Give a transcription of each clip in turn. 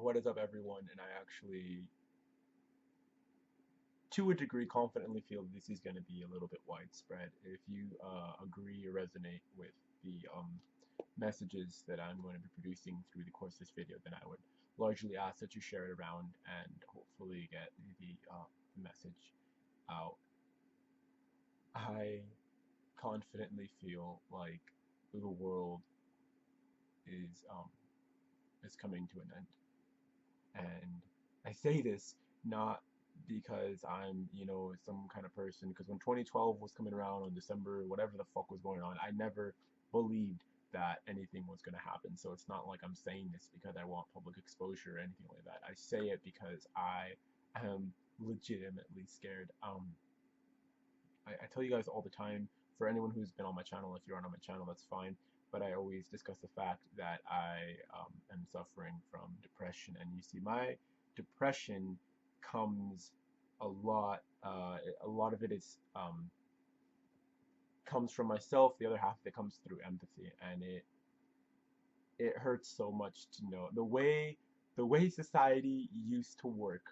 What is up, everyone? And I actually, to a degree, confidently feel this is going to be a little bit widespread. If you agree or resonate with the messages that I'm going to be producing through the course of this video, then I would largely ask that you share it around and hopefully get the message out. I confidently feel like the world is um, is coming to an end. And I say this not because I'm, some kind of person, because when 2012 was coming around on December, whatever the fuck was going on, I never believed that anything was going to happen. So it's not like I'm saying this because I want public exposure or anything like that. I say it because I am legitimately scared. I tell you guys all the time, for anyone who's been on my channel, if you're not on my channel, that's fine. But I always discuss the fact that I am suffering from depression. And you see, my depression comes a lot of it is comes from myself. The other half of it comes through empathy, and it hurts so much to know the way society used to work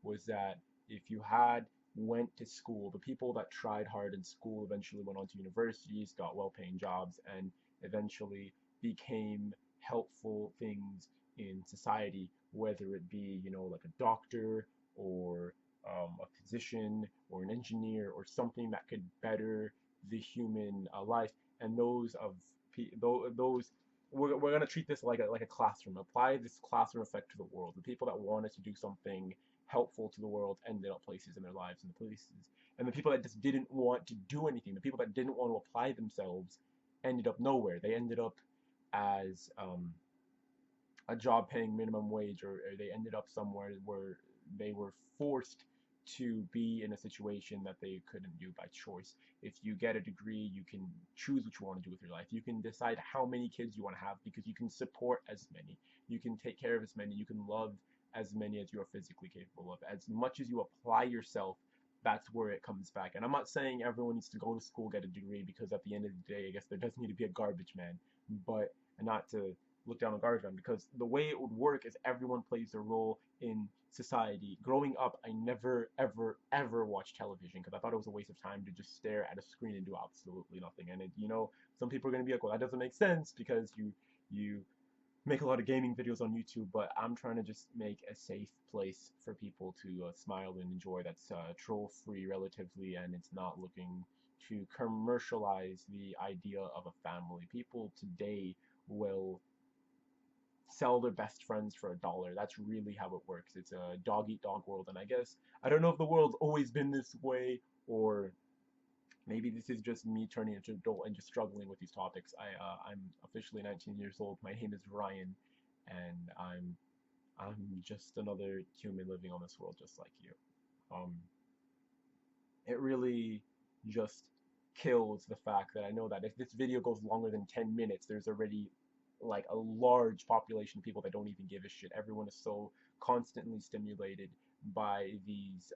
was that if you had went to school, the people that tried hard in school eventually went on to universities, got well-paying jobs, and eventually became helpful things in society, whether it be, like a doctor or a physician or an engineer or something that could better the human life. And those we're going to treat this like a classroom. Apply this classroom effect to the world. The people that wanted to do something helpful to the world ended up places in their lives and the places. And the people that just didn't want to do anything, the people that didn't want to apply themselves, ended up nowhere. They ended up as a job paying minimum wage, or they ended up somewhere where they were forced to be in a situation that they couldn't do by choice. If you get a degree, you can choose what you want to do with your life. You can decide how many kids you want to have because you can support as many. You can take care of as many. You can love as many as you are physically capable of. As much as you apply yourself, that's where it comes back. And I'm not saying everyone needs to go to school, get a degree, because at the end of the day, I guess there does need to be a garbage man. But not to look down on garbage man, because the way it would work is everyone plays their role in society. Growing up, I never, ever, ever watched television because I thought it was a waste of time to just stare at a screen and do absolutely nothing. And some people are going to be like, well, that doesn't make sense because you make a lot of gaming videos on YouTube, but I'm trying to just make a safe place for people to smile and enjoy that's troll-free relatively, and it's not looking to commercialize the idea of a family. People today will sell their best friends for $1. That's really how it works. It's a dog eat dog world, and I guess I don't know if the world's always been this way, or maybe this is just me turning into an adult and just struggling with these topics. I'm officially 19 years old. My name is Ryan, and I'm just another human living on this world just like you. Um, it really just kills the fact that I know that if this video goes longer than 10 minutes, there's already like a large population of people that don't even give a shit. Everyone is so constantly stimulated by these,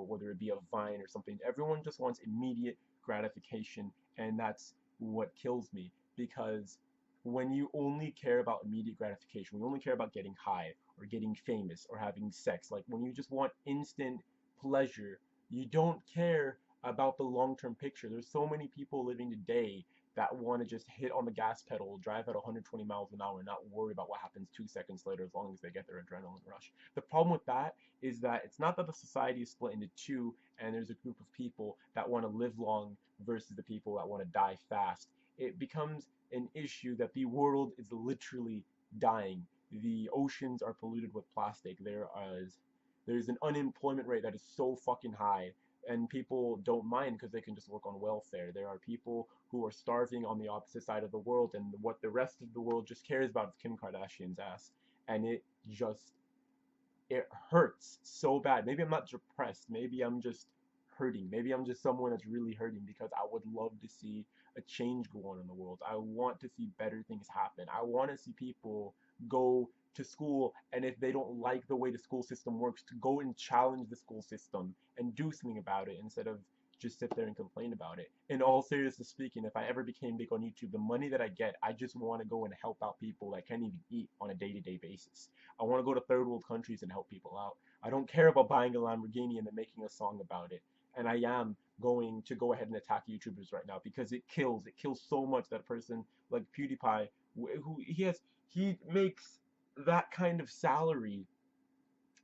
whether it be a Vine or something. Everyone just wants immediate gratification, and that's what kills me, because when you only care about immediate gratification, when you only care about getting high or getting famous or having sex, like when you just want instant pleasure, you don't care about the long-term picture. There's so many people living today that want to just hit on the gas pedal, drive at 120 miles an hour, and not worry about what happens 2 seconds later as long as they get their adrenaline rush. The problem with that is that it's not that the society is split into two and there's a group of people that want to live long versus the people that want to die fast. It becomes an issue that the world is literally dying. The oceans are polluted with plastic. There's an unemployment rate that is so fucking high, and people don't mind because they can just work on welfare. There are people who are starving on the opposite side of the world, and what the rest of the world just cares about is Kim Kardashian's ass. And it hurts so bad. Maybe I'm not depressed. Maybe I'm just hurting. Maybe I'm just someone that's really hurting because I would love to see a change go on in the world. I want to see better things happen. I want to see people go to school, and if they don't like the way the school system works, to go and challenge the school system and do something about it instead of just sit there and complain about it. In all seriousness speaking, if I ever became big on YouTube, the money that I get, I just want to go and help out people that can't even eat on a day-to-day basis. I want to go to third world countries and help people out. I don't care about buying a Lamborghini and then making a song about it. And I am going to go ahead and attack YouTubers right now because it kills. It kills so much that a person like PewDiePie, who he makes that kind of salary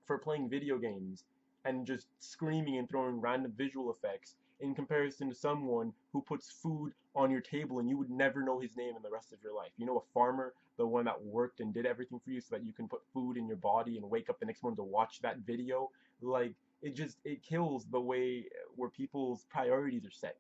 for playing video games and just screaming and throwing random visual effects in comparison to someone who puts food on your table and you would never know his name in the rest of your life. You know, a farmer, the one that worked and did everything for you so that you can put food in your body and wake up the next morning to watch that video. Like, it kills the way where people's priorities are set.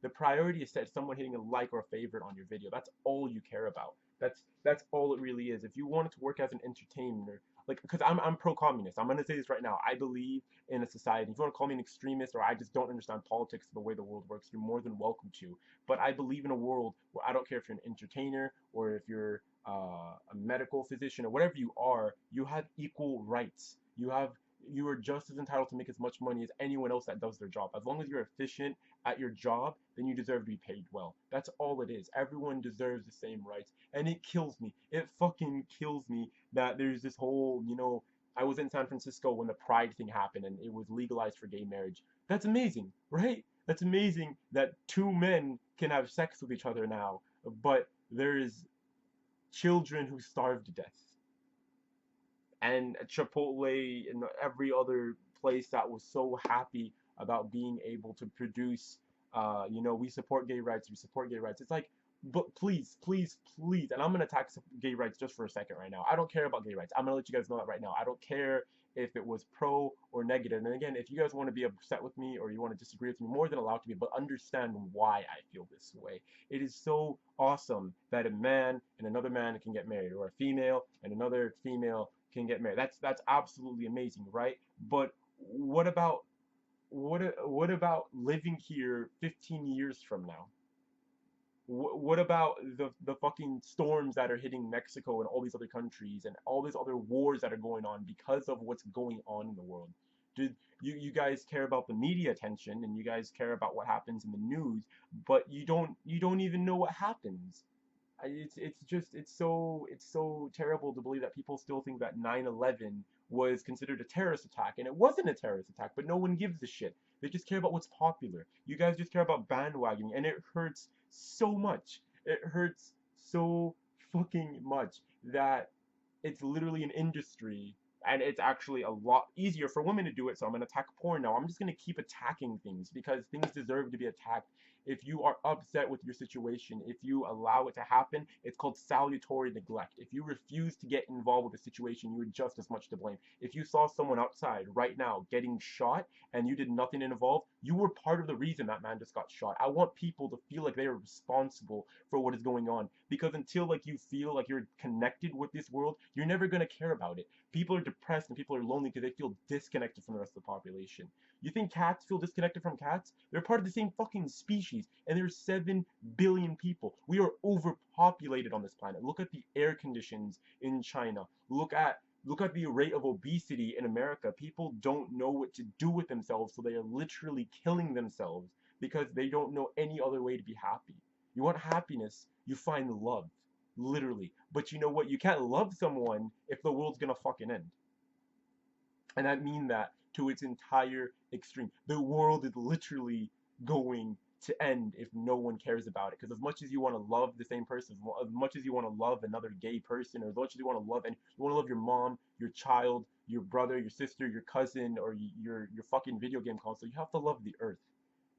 The priority is set someone hitting a like or a favorite on your video. That's all you care about. That's all it really is. If you wanted to work as an entertainer, like, because I'm pro-communist. I'm gonna say this right now. I believe in a society. If you want to call me an extremist or I just don't understand politics the way the world works, you're more than welcome to. But I believe in a world where I don't care if you're an entertainer or if you're a medical physician or whatever you are, you have equal rights. You are just as entitled to make as much money as anyone else that does their job. As long as you're efficient at your job, then you deserve to be paid well. That's all it is. Everyone deserves the same rights. And it kills me. It fucking kills me that there's this whole, I was in San Francisco when the Pride thing happened and it was legalized for gay marriage. That's amazing, right? That's amazing that two men can have sex with each other now, but there is children who starve to death. And Chipotle and every other place that was so happy about being able to produce, we support gay rights, we support gay rights. It's like, but please, please, please, and I'm gonna attack gay rights just for a second right now. I don't care about gay rights. I'm gonna let you guys know that right now. I don't care if it was pro or negative. And again, if you guys want to be upset with me or you want to disagree with me, more than allowed to be, but understand why I feel this way. It is so awesome that a man and another man can get married, or a female and another female can get married. That's absolutely amazing, right? But what about what about living here 15 years from now? What about the fucking storms that are hitting Mexico and all these other countries and all these other wars that are going on because of what's going on in the world? Did you guys care about the media attention and you guys care about what happens in the news, but you don't even know what happens. It's so terrible to believe that people still think that 9/11 was considered a terrorist attack, and it wasn't a terrorist attack, but no one gives a shit. They just care about what's popular. You guys just care about bandwagoning, and it hurts so much. It hurts so fucking much that it's literally an industry, and it's actually a lot easier for women to do it. So I'm gonna attack porn now. I'm just gonna keep attacking things because things deserve to be attacked. If you are upset with your situation, if you allow it to happen, it's called salutary neglect. If you refuse to get involved with the situation, you are just as much to blame. If you saw someone outside right now getting shot and you did nothing involved, you were part of the reason that man just got shot. I want people to feel like they are responsible for what is going on, because until like you feel like you're connected with this world, you're never going to care about it. People are depressed and people are lonely because they feel disconnected from the rest of the population. You think cats feel disconnected from cats? They're part of the same fucking species, and there's 7 billion people. We are overpopulated on this planet. Look at the air conditions in China. Look at the rate of obesity in America. People don't know what to do with themselves, so they are literally killing themselves because they don't know any other way to be happy. You want happiness, you find love, literally. But you know what? You can't love someone if the world's gonna fucking end. And I mean that to its entire extreme. The world is literally going to end if no one cares about it. Because as much as you want to love the same person, as much as you want to love another gay person, or as much as you want to love, and you want to love your mom, your child, your brother, your sister, your cousin, or your fucking video game console, you have to love the earth.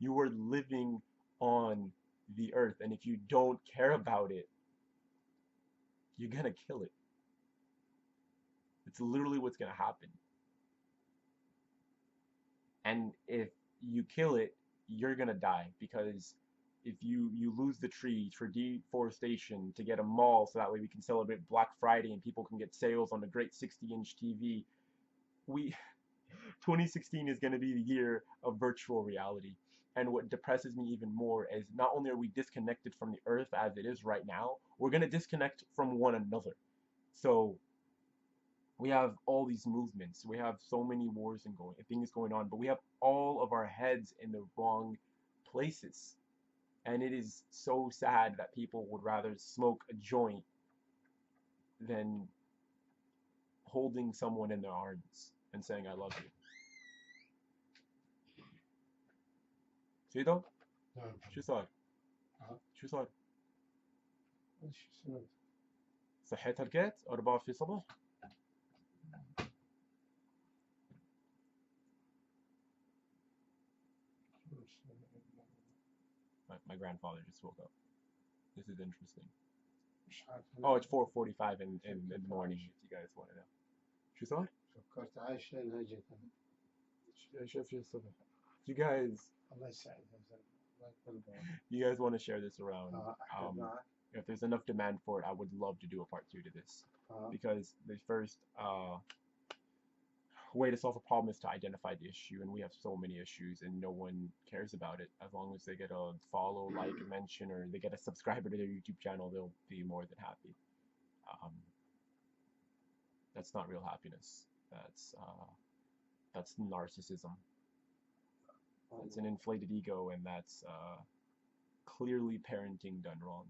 You are living on the earth, and if you don't care about it, you're gonna kill it. It's literally what's gonna happen. And if you kill it, you're gonna die, because if you lose the trees for deforestation to get a mall so that way we can celebrate Black Friday and people can get sales on a great 60-inch TV, we 2016 is going to be the year of virtual reality. And what depresses me even more is not only are we disconnected from the earth as it is right now, we're going to disconnect from one another. So we have all these movements, we have so many wars and things going on, but we have all of our heads in the wrong places. And it is so sad that people would rather smoke a joint than holding someone in their arms and saying, I love you. سيدو نعم. شو صار؟ شو صار؟ ايش سمعت؟ صحيت هلكت؟ 4 في الصبح؟ My grandfather just woke up. This is interesting. مش عارف. Oh, it's 4:45 in the morning if you guys want to know. شو صار؟ فكرت عايش لين هجيت انا. شوف شو الصبح. You guys, الله يسعدها الله يقلبها. you guys want to share this around. احكي معك. If there's enough demand for it, I would love to do a part 2 to this. Because the first way to solve a problem is to identify the issue, and we have so many issues and no one cares about it. As long as they get a follow, like, a mention, or they get a subscriber to their YouTube channel, they'll be more than happy. That's not real happiness. That's narcissism. It's an inflated ego, and that's clearly parenting done wrong.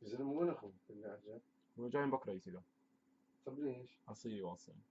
زلمة وين اخوك اللي عجب؟ We're joining بكرة يا سيدو. طب ليش؟ I'll see you all soon.